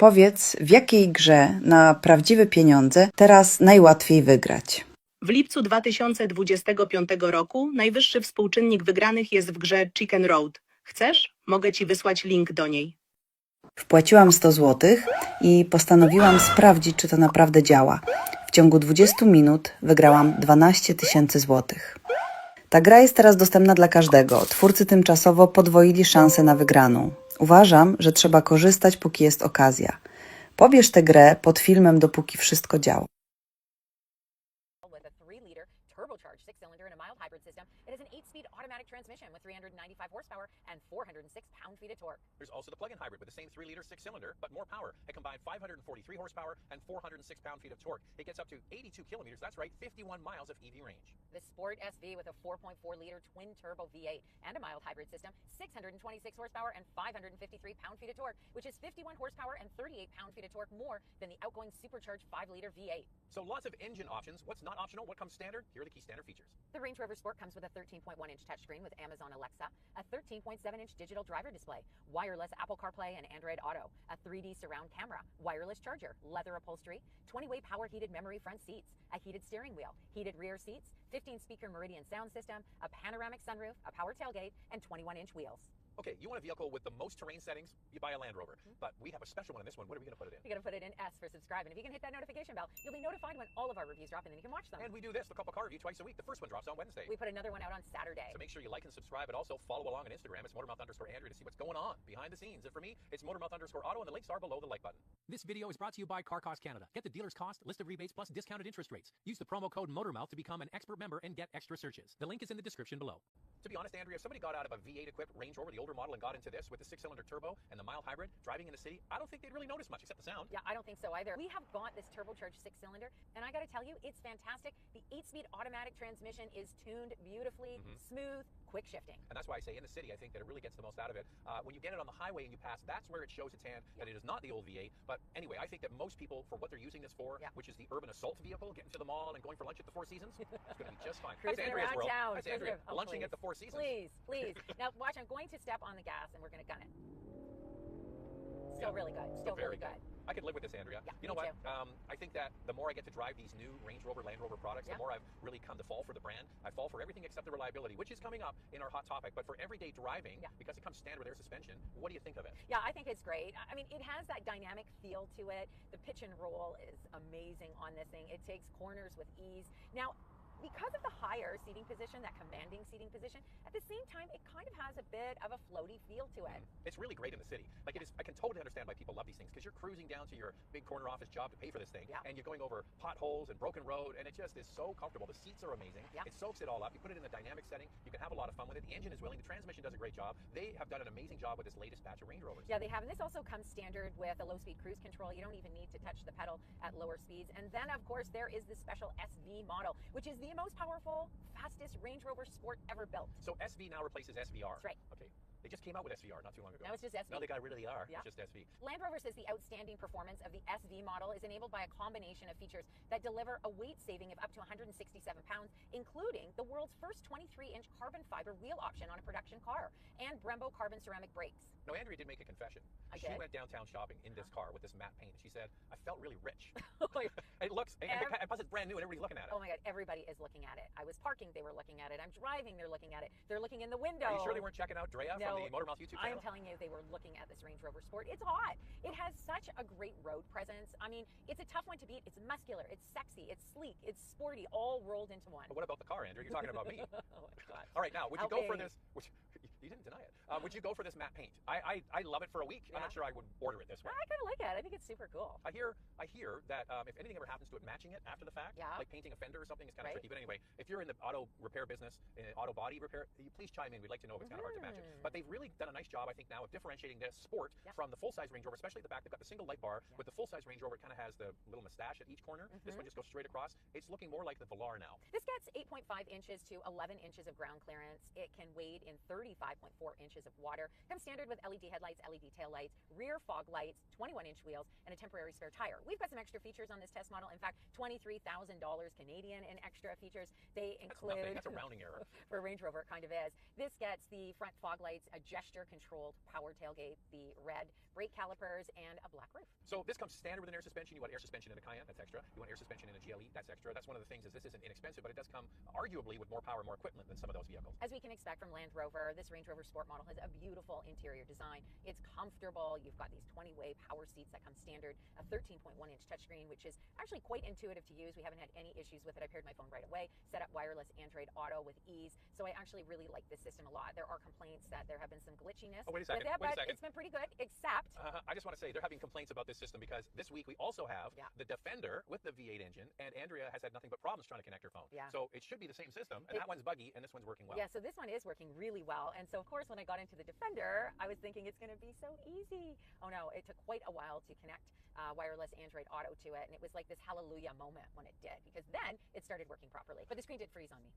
Powiedz, w jakiej grze na prawdziwe pieniądze teraz najłatwiej wygrać? W lipcu 2025 roku najwyższy współczynnik wygranych jest w grze Chicken Road. Chcesz? Mogę Ci wysłać link do niej. Wpłaciłam 100 zł i postanowiłam sprawdzić, czy to naprawdę działa. W ciągu 20 minut wygrałam 12 000 złotych. Ta gra jest teraz dostępna dla każdego. Twórcy tymczasowo podwoili szanse na wygraną. Uważam, że trzeba korzystać, póki jest okazja. Pobierz tę grę pod filmem, dopóki wszystko działa. With a 3-liter turbocharged 6-cylinder and a mild hybrid system, it has an 8-speed automatic transmission with 395 horsepower and 406 pound-feet of torque. There's also the plug-in hybrid with the same 3-liter 6-cylinder, but more power. It combines 543 horsepower and 406 pound-feet of torque. It gets up to 82 kilometers, that's right, 51 miles of EV range. The Sport SV with a 4.4-liter twin-turbo V8 and a mild hybrid system, 626 horsepower and 553 pound-feet of torque, which is 51 horsepower and 38 pound-feet of torque more than the outgoing supercharged 5-liter V8. So lots of engine options. What's not optional? What comes standard? Here are the key standard features. The Range Rover Sport comes with a 13.1-inch touchscreen with Amazon Alexa, a 13.7-inch digital driver display, wireless Apple CarPlay and Android Auto, a 3D surround camera, wireless charger, leather upholstery, 20-way power heated memory front seats, a heated steering wheel, heated rear seats, 15-speaker Meridian sound system, a panoramic sunroof, a power tailgate, and 21-inch wheels. Okay, you want a vehicle with the most terrain settings? You buy a Land Rover. But we have a special one in this one. What are we going to put it in? You're going to put it in S for subscribe, and if you can hit that notification bell, you'll be notified when all of our reviews drop, and then you can watch them. And we do this, the Couple Car Review, twice a week. The first one drops on Wednesday. We put another one out on Saturday. So make sure you like and subscribe, and also follow along on Instagram. It's Motormouth_Andrew to see what's going on behind the scenes. And for me, it's Motormouth_Auto, and the links are below the like button. This video is brought to you by Car Cost Canada. Get the dealer's cost, list of rebates, plus discounted interest rates. Use the promo code MOTORMOUTH to become an expert member and get extra searches. The link is in the description below. To be honest, Andrea, if somebody got out of a V8 equipped Range Rover, the older model, and got into this with the 6-cylinder turbo and the mild hybrid, driving in the city, I don't think they'd really notice much except the sound. Yeah, I don't think so either. We have got this turbocharged 6-cylinder, and I got to tell you, it's fantastic. The 8-speed automatic transmission is tuned beautifully, smooth, quick shifting. And that's why I say in the city, I think that it really gets the most out of it. When you get it on the highway and you pass, that's where it shows its hand that it is not the old V8. But anyway, I think that most people, for what they're using this for, which is the urban assault vehicle, getting to the mall and going for lunch at the Four Seasons, it's going to be just fine. That's Cruising Andrea's around world. town. That's Andrea, Oh, lunching please. at the Four Seasons. Please. Now, watch, I'm going to step on the gas, and we're going to gun it. Still really good. Still Very really good. I could live with this, Andrea. Yeah, you know me what? I think that the more I get to drive these new Range Rover, Land Rover products, the more I've really come to fall for the brand. I fall for everything except the reliability, which is coming up in our hot topic. But for everyday driving, because it comes standard with air suspension, what do you think of it? Yeah, I think it's great. I mean, it has that dynamic feel to it. The pitch and roll is amazing on this thing. It takes corners with ease. Now, because of the higher seating position, that commanding seating position, at the same time, it kind of has a bit of a floaty feel to it. It's really great in the city. Like it is, I can totally understand why people love these things because you're cruising down to your big corner office job to pay for this thing, and you're going over potholes and broken road, and it just is so comfortable. The seats are amazing. It soaks it all up. You put it in the dynamic setting. You can have a lot of fun with it. The engine is willing. The transmission does a great job. They have done an amazing job with this latest batch of Range Rovers. Yeah, they have. And this also comes standard with a low-speed cruise control. You don't even need to touch the pedal at lower speeds. And then, of course, there is the special SV model, which is the most powerful, fastest Range Rover Sport ever built. So SV now replaces SVR. That's right. Okay. They just came out with SVR not too long ago. Now it's just SV. Now they got rid of the R. Yeah. It's just SV. Land Rover says the outstanding performance of the SV model is enabled by a combination of features that deliver a weight saving of up to 167 pounds, including the world's first 23-inch carbon fiber wheel option on a production car and Brembo carbon ceramic brakes. Now, Andrea did make a confession. She did? went downtown shopping in this car with this matte paint. She said, I felt really rich. Oh It looks, and plus it's brand new and everybody's looking at it. my God, everybody is looking at it. I was parking, they were looking at it. I'm driving, they're looking at it. They're looking in the window. Are you sure they weren't checking out Drea No, from the Motormouth YouTube I channel? am telling you, they were looking at this Range Rover Sport. It's hot. It has such a great road presence. I mean, it's a tough one to beat. It's muscular, it's sexy, it's sleek, it's sporty, all rolled into one. But what about the car, Andrew? You're talking about me. Oh my God. All right, now, would you go for Helping. this? You didn't deny it. Would you go for this matte paint? I love it for a week. I'm not sure I would order it this way. I kind of like it. I think it's super cool. I hear that if anything ever happens to it, matching it after the fact, like painting a fender or something, is kind of tricky. But anyway, if you're in the auto repair business, in auto body repair, please chime in. We'd like to know if it's kind of hard to match it. But they've really done a nice job, I think, now of differentiating this Sport from the full-size Range Rover, especially at the back. They've got the single light bar. With the full-size Range Rover, it kind of has the little mustache at each corner. This one just goes straight across. It's looking more like the Velar now. This gets 8.5 inches to 11 inches of ground clearance. It can wade in 35 5.4 inches of water. Comes standard with LED headlights, LED taillights, rear fog lights, 21-inch wheels, and a temporary spare tire. We've got some extra features on this test model. In fact, $23,000 Canadian in extra features. They include... That's nothing. That's a rounding error. For a Range Rover, it kind of is. This gets the front fog lights, a gesture-controlled power tailgate, the red brake calipers, and a black roof. So this comes standard with an air suspension. You want air suspension in a Cayenne, that's extra. You want air suspension in a GLE, that's extra. That's one of the things is this isn't inexpensive, but it does come arguably with more power, more equipment than some of those vehicles. As we can expect from Land Rover, this Range Rover Sport model has a beautiful interior design. It's comfortable. You've got these 20-way power seats that come standard, a 13.1-inch touchscreen, which is actually quite intuitive to use. We haven't had any issues with it. I paired my phone right away, set up wireless Android Auto with ease. So I actually really like this system a lot. There are complaints that there have been some glitchiness wait a second, with it, wait a but second. it's been pretty good, except... I just want to say they're having complaints about this system because this week we also have the Defender with the V8 engine, and Andrea has had nothing but problems trying to connect her phone. Yeah. So it should be the same system, and that one's buggy, and this one's working well. Yeah, so this one is working really well. And so, of course, when I got into the Defender, I was thinking it's going to be so easy. Oh, no, it took quite a while to connect wireless Android Auto to it, and it was like this hallelujah moment when it did, because then it started working properly. But the screen did freeze on me.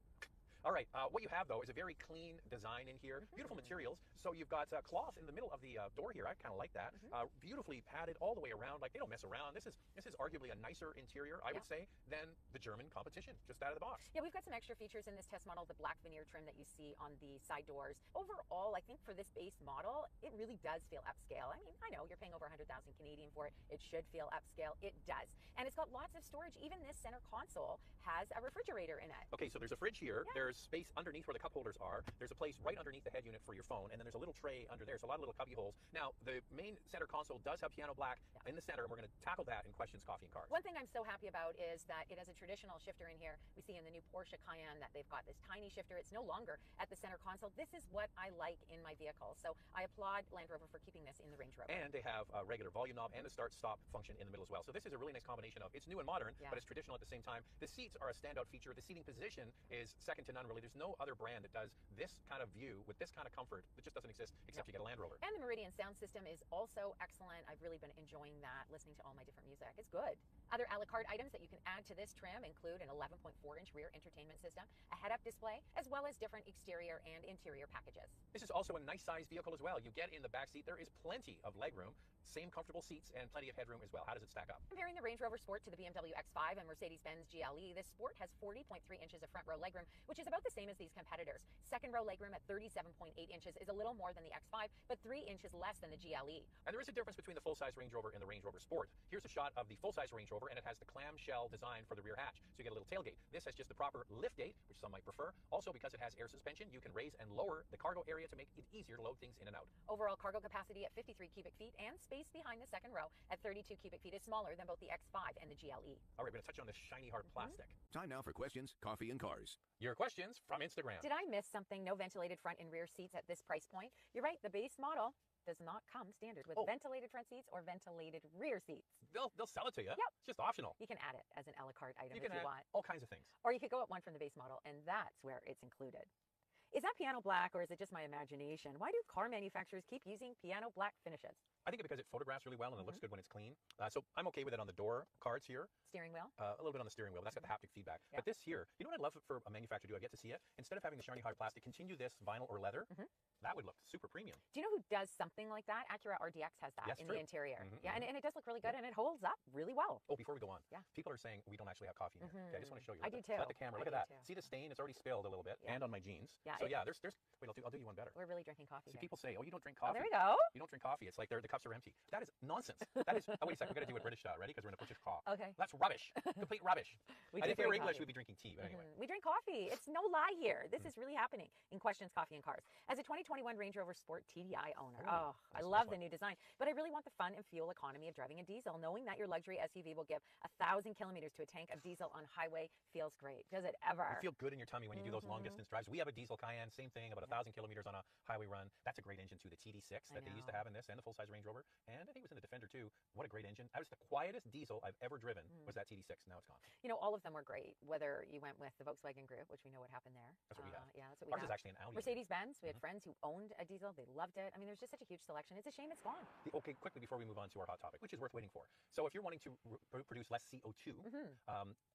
All right, what you have, though, is a very clean design in here. Beautiful materials. So you've got cloth in the middle of the door here. I kind of like that. Beautifully padded all the way around. Like, they don't mess around. This is arguably a nicer interior, I would say, than the German competition, just out of the box. Yeah, we've got some extra features in this test model, the black veneer trim that you see on the side doors. Overall, I think for this base model, it really does feel upscale. I mean, I know you're paying over 100,000 Canadian for it. It should feel upscale. It does. And it's got lots of storage. Even this center console has a refrigerator in it. Okay, so there's a fridge here. Yeah. There's space underneath where the cup holders are. There's a place right underneath the head unit for your phone, and then there's a little tray under there, so a lot of little cubby holes. Now, the main center console does have piano black in the center, and we're going to tackle that in Questions, Coffee, and Cars. One thing I'm so happy about is that it has a traditional shifter in here. We see in the new Porsche Cayenne that they've got this tiny shifter. It's no longer at the center console. This is what I like in my vehicle. So I applaud Land Rover for keeping this in the Range Rover. And they have a regular volume knob and a start-stop function in the middle as well. So this is a really nice combination of, it's new and modern, but it's traditional at the same time. The seats are a standout feature. The seating position is second to none, really. There's no other brand that does this kind of view with this kind of comfort that just doesn't exist except you get a Land Rover. And the Meridian sound system is also excellent. I've really been enjoying that, listening to all my different music. It's good. Other a la carte items that you can add to this trim include an 11.4-inch rear entertainment system, a head-up display, as well as different exterior and interior packages. This is also a nice size vehicle as well. You get in the back seat, there is plenty of legroom, same comfortable seats, and plenty of headroom as well. How does it stack up? Comparing the Range Rover Sport to the BMW X5 and Mercedes-Benz GLE, this Sport has 40.3 inches of front row legroom, which is about the same as these competitors. Second row legroom at 37.8 inches is a little more than the X5, but 3 inches less than the GLE. And there is a difference between the full-size Range Rover and the Range Rover Sport. Here's a shot of the full-size Range Rover, and it has the clamshell design for the rear hatch. So you get a little tailgate. This has just the proper liftgate, which some might prefer. Also, because it has air suspension, you can raise and lower the cargo area to make it easier to load things in and out. Overall cargo capacity at 53 cubic feet, and space behind the second row at 32 cubic feet is smaller than both the X5 and the GLE. All right, we're going to touch on this shiny hard plastic. Time now for Questions, Coffee, and Cars. Your questions from Instagram. Did I miss something? No ventilated front and rear seats at this price point? You're right, the base model does not come standard with ventilated front seats or ventilated rear seats. They'll sell it to you. Yep. It's just optional. You can add it as an a la carte item You if can you add want. all kinds of things. Or you could go at one from the base model, and that's where it's included. Is that piano black, or is it just my imagination? Why do car manufacturers keep using piano black finishes? I think because it photographs really well and it looks good when it's clean. So I'm okay with it on the door cards here. Steering wheel? A little bit on the steering wheel. That's got the haptic feedback. Yeah. But this here, you know what I'd love for a manufacturer to do? I get to see it. Instead of having the shiny hard plastic, continue this vinyl or leather. That would look super premium. Do you know who does something like that? Acura RDX has that in the interior. Yeah, and it does look really good, and it holds up really well. Oh, before we go on, Yeah. people are saying we don't actually have coffee in here. Okay, I just want to show you. I do too. Let the camera, look I at that. do too. See the stain? It's already spilled a little bit, and on my jeans. Yeah, So yeah, there's. Wait, I'll do you one better. We're really drinking coffee. See, here. people say, oh, you don't drink Oh, coffee. there we go. You don't drink coffee. It's like the cups are empty. That is nonsense. That is. Oh, wait a second. We're gonna do it British style. Ready? Because we're in a British call. Okay. That's rubbish. Complete rubbish. We And do if we were drink English, coffee. we'd be drinking tea. But anyway. We drink coffee. It's no lie here. This is really happening in Questions, Coffee, and Cars. As a 2021 Range Rover Sport TDI owner, I nice love the one. new design, but I really want the fun and fuel economy of driving a diesel. Knowing that your luxury SUV will give 1,000 kilometers to a tank of diesel on highway feels great. Does it ever? You feel good in your tummy when you do those long distance drives. We have a diesel Cayenne, same thing, about 1,000 kilometers on a highway run. That's a great engine too, the TD6 that they used to have in this, and the full-size Range Range Rover, and I think it was in the Defender too. What a great engine. That was the quietest diesel I've ever driven, was that TD6. Now it's gone. You know, all of them were great, whether you went with the Volkswagen Group, which we know what happened there. That's what we have. Yeah, that's what we Ours have. is actually an Audi. Mercedes-Benz, we had friends who owned a diesel. They loved it. I mean, there's just such a huge selection. It's a shame it's gone. Okay, quickly before we move on to our hot topic, which is worth waiting for. So if you're wanting to produce less CO2,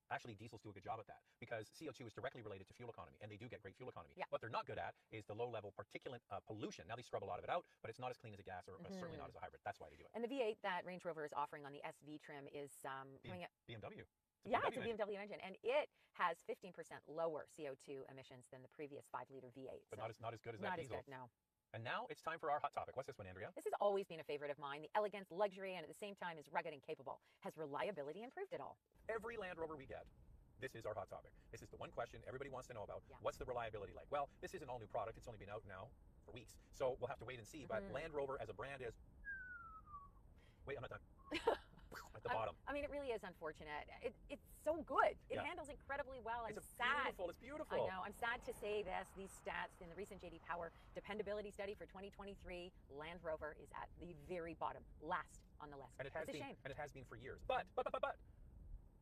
actually diesels do a good job at that, because CO2 is directly related to fuel economy, and they do get great fuel economy. Yeah. What they're not good at is the low-level particulate pollution. Now they scrub a lot of it out, but it's not as clean as a gas, or certainly not as a hybrid. That's why they do it. And the V8 that Range Rover is offering on the SV trim is coming up. BMW. It's a BMW engine, and it has 15% lower CO2 emissions than the previous 5-liter V8. But not as good as that not diesel. as good, no. And now it's time for our hot topic. What's this one, Andrea? This has always been a favorite of mine. The elegance, luxury, and at the same time is rugged and capable. Has reliability improved at all? Every Land Rover we get, this is our hot topic. This is the one question everybody wants to know about. Yeah. What's the reliability like? Well, this is an all-new product. It's only been out now for weeks, so we'll have to wait and see. But Land Rover as a brand is... Wait, I'm not done. At the bottom. I mean, it really is unfortunate. It's so good. It Yeah. handles incredibly well. I'm It's sad. beautiful. It's beautiful. I know. I'm sad to say this. These stats in the recent JD Power dependability study for 2023, Land Rover is at the very bottom, last on the list. And it has it's a been, shame. and it has been for years. But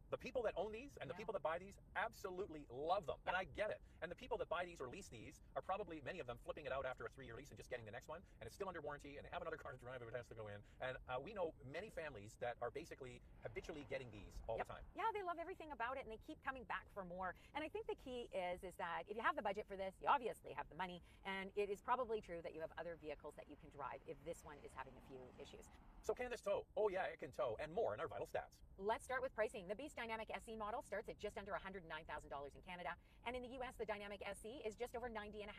the people that own these and the people that buy these absolutely love them, and I get it. And the people that buy these or lease these are probably, many of them, flipping it out after a 3-year lease and just getting the next one, and it's still under warranty, and they have another car to drive if it has to go in. And we know many families that are basically habitually getting these all the time. Yeah, they love everything about it, and they keep coming back for more. And I think the key is that if you have the budget for this, you obviously have the money, and it is probably true that you have other vehicles that you can drive if this one is having a few issues. So can this tow? Oh yeah, it can tow, and more in our vital stats. Let's start with pricing. The Beast Dynamic SE model starts at just under $109,000 in Canada, and in the US, the Dynamic SE is just over $90,500.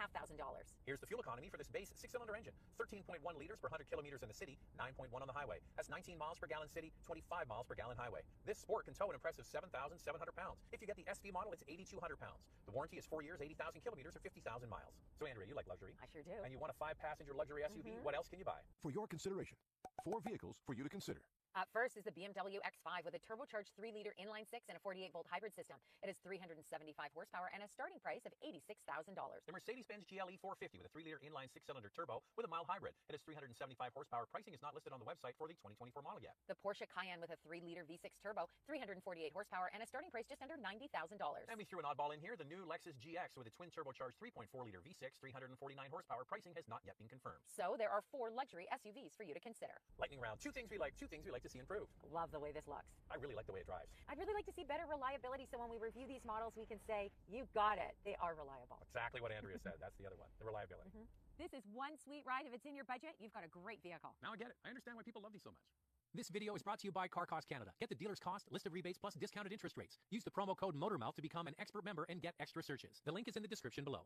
Here's the fuel economy for this base 6-cylinder engine. 13.1 liters per 100 kilometers in the city, 9.1 on the highway. That's 19 miles per gallon city, 25 miles per gallon highway. This Sport can tow an impressive 7,700 pounds. If you get the SV model, it's 8,200 pounds. The warranty is 4 years, 80,000 kilometers, or 50,000 miles. So Andrea, you like luxury. I sure do. And you want a 5-passenger luxury SUV? What else can you buy? For your consideration, 4 vehicles for you to consider. First is the BMW X5 with a turbocharged 3-liter inline-6 and a 48-volt hybrid system. It has 375 horsepower and a starting price of $86,000. The Mercedes-Benz GLE 450 with a 3-liter inline 6-cylinder turbo with a mild hybrid. It has 375 horsepower. Pricing is not listed on the website for the 2024 model yet. The Porsche Cayenne with a 3-liter V6 turbo, 348 horsepower, and a starting price just under $90,000. And we threw an oddball in here, the new Lexus GX with a twin turbocharged 3.4-liter V6, 349 horsepower. Pricing has not yet been confirmed. So there are 4 luxury SUVs for you to consider. Lightning round. 2 things we like to see improved. Love the way this looks. I really like the way it drives. I'd really like to see better reliability, so when we review these models, we can say, you got it. They are reliable. Exactly what Andrea said. That's the other one, the reliability. This is one sweet ride. If it's in your budget, you've got a great vehicle. Now I get it. I understand why people love these so much. This video is brought to you by Car Cost Canada. Get the dealer's cost, list of rebates, plus discounted interest rates. Use the promo code MOTORMOUTH to become an expert member and get extra searches. The link is in the description below.